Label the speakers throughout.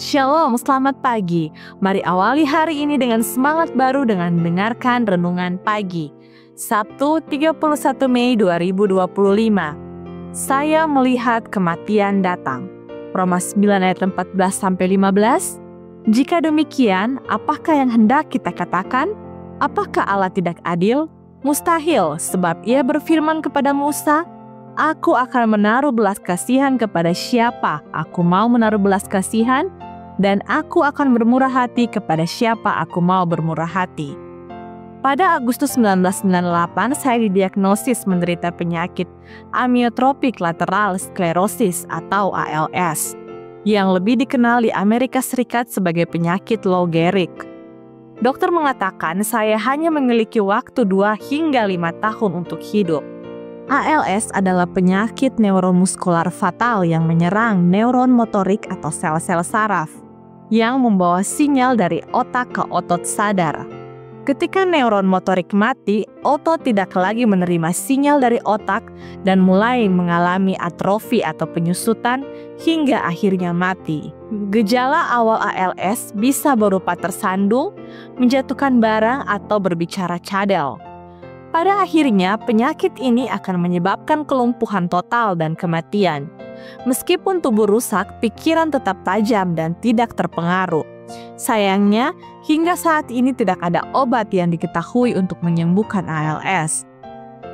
Speaker 1: Shalom, selamat pagi. Mari awali hari ini dengan semangat baru dengan mendengarkan renungan pagi. Sabtu 31 Mei 2025. Saya melihat kematian datang. Roma 9 ayat 14-15. Jika demikian, apakah yang hendak kita katakan? Apakah Allah tidak adil? Mustahil, sebab Ia berfirman kepada Musa, Aku akan menaruh belas kasihan kepada siapa aku mau menaruh belas kasihan, dan aku akan bermurah hati kepada siapa aku mau bermurah hati. Pada Agustus 1998, saya didiagnosis menderita penyakit amyotropik lateral sklerosis atau ALS, yang lebih dikenal di Amerika Serikat sebagai penyakit Lou Gehrig. Dokter mengatakan saya hanya memiliki waktu 2 hingga 5 tahun untuk hidup. ALS adalah penyakit neuromuskular fatal yang menyerang neuron motorik atau sel-sel saraf yang membawa sinyal dari otak ke otot sadar. Ketika neuron motorik mati, otot tidak lagi menerima sinyal dari otak dan mulai mengalami atrofi atau penyusutan hingga akhirnya mati. Gejala awal ALS bisa berupa tersandung, menjatuhkan barang, atau berbicara cadel. Pada akhirnya, penyakit ini akan menyebabkan kelumpuhan total dan kematian. Meskipun tubuh rusak, pikiran tetap tajam dan tidak terpengaruh. Sayangnya, hingga saat ini tidak ada obat yang diketahui untuk menyembuhkan ALS.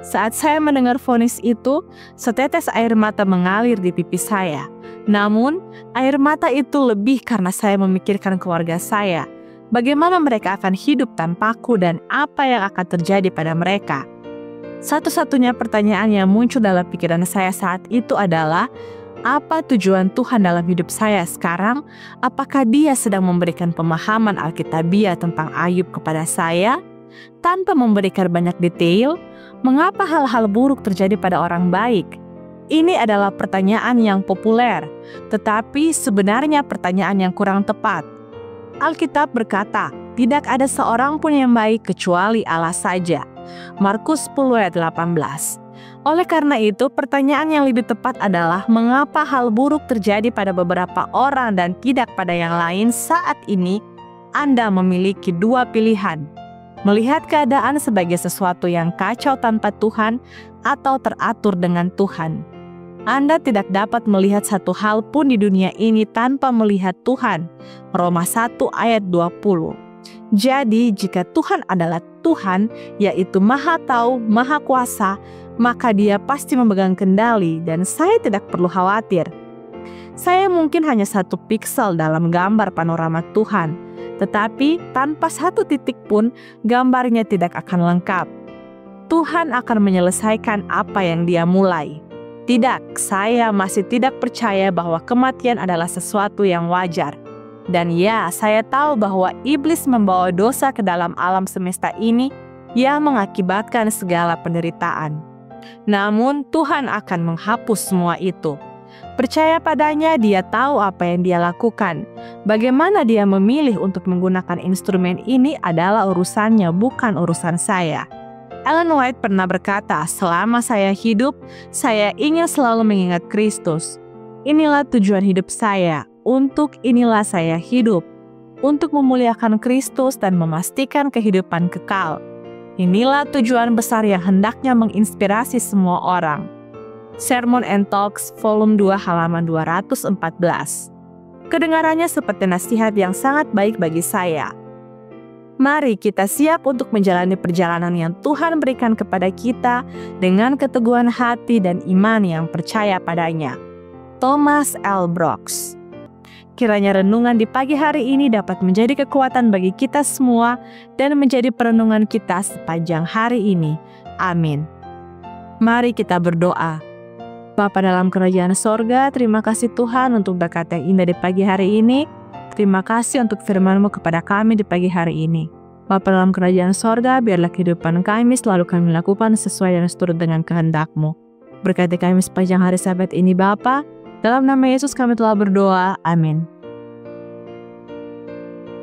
Speaker 1: Saat saya mendengar vonis itu, setetes air mata mengalir di pipi saya. Namun, air mata itu lebih karena saya memikirkan keluarga saya. Bagaimana mereka akan hidup tanpaku dan apa yang akan terjadi pada mereka? Satu-satunya pertanyaan yang muncul dalam pikiran saya saat itu adalah, apa tujuan Tuhan dalam hidup saya sekarang? Apakah Dia sedang memberikan pemahaman Alkitabiah tentang Ayub kepada saya? Tanpa memberikan banyak detail, mengapa hal-hal buruk terjadi pada orang baik? Ini adalah pertanyaan yang populer, tetapi sebenarnya pertanyaan yang kurang tepat. Alkitab berkata, tidak ada seorang pun yang baik kecuali Allah saja. Markus 10 ayat 18. Oleh karena itu, pertanyaan yang lebih tepat adalah mengapa hal buruk terjadi pada beberapa orang dan tidak pada yang lain. Saat ini, Anda memiliki 2 pilihan. Melihat keadaan sebagai sesuatu yang kacau tanpa Tuhan atau teratur dengan Tuhan. Anda tidak dapat melihat satu hal pun di dunia ini tanpa melihat Tuhan. Roma 1 ayat 20. Jadi, jika Tuhan adalah Tuhan, yaitu Maha Tahu, Maha Kuasa, maka Dia pasti memegang kendali dan saya tidak perlu khawatir. Saya mungkin hanya 1 piksel dalam gambar panorama Tuhan, tetapi tanpa 1 titik pun gambarnya tidak akan lengkap. Tuhan akan menyelesaikan apa yang Dia mulai. Tidak, saya masih tidak percaya bahwa kematian adalah sesuatu yang wajar. Dan ya, saya tahu bahwa iblis membawa dosa ke dalam alam semesta ini yang mengakibatkan segala penderitaan. Namun, Tuhan akan menghapus semua itu. Percaya padanya, Dia tahu apa yang Dia lakukan. Bagaimana Dia memilih untuk menggunakan instrumen ini adalah urusannya, bukan urusan saya. Ellen White pernah berkata, selama saya hidup, saya ingin selalu mengingat Kristus. Inilah tujuan hidup saya, untuk inilah saya hidup, untuk memuliakan Kristus dan memastikan kehidupan kekal. Inilah tujuan besar yang hendaknya menginspirasi semua orang. Sermon and Talks, volume 2, halaman 214. Kedengarannya seperti nasihat yang sangat baik bagi saya. Mari kita siap untuk menjalani perjalanan yang Tuhan berikan kepada kita dengan keteguhan hati dan iman yang percaya padanya. Thomas L. Brooks. Kiranya renungan di pagi hari ini dapat menjadi kekuatan bagi kita semua dan menjadi perenungan kita sepanjang hari ini. Amin. Mari kita berdoa. Bapa dalam kerajaan sorga, terima kasih Tuhan untuk berkat yang indah di pagi hari ini. Terima kasih untuk firman-Mu kepada kami di pagi hari ini. Bapa dalam kerajaan sorga, biarlah kehidupan kami selalu kami lakukan sesuai dan seturut dengan kehendak-Mu. Berkati kami sepanjang hari Sabat ini Bapa. Dalam nama Yesus kami telah berdoa. Amin.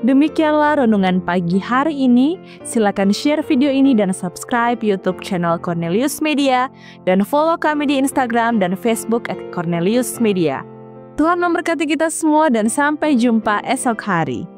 Speaker 1: Demikianlah renungan pagi hari ini. Silakan share video ini dan subscribe YouTube channel Cornelius Media. Dan follow kami di Instagram dan Facebook @Cornelius Media. Tuhan memberkati kita semua dan sampai jumpa esok hari.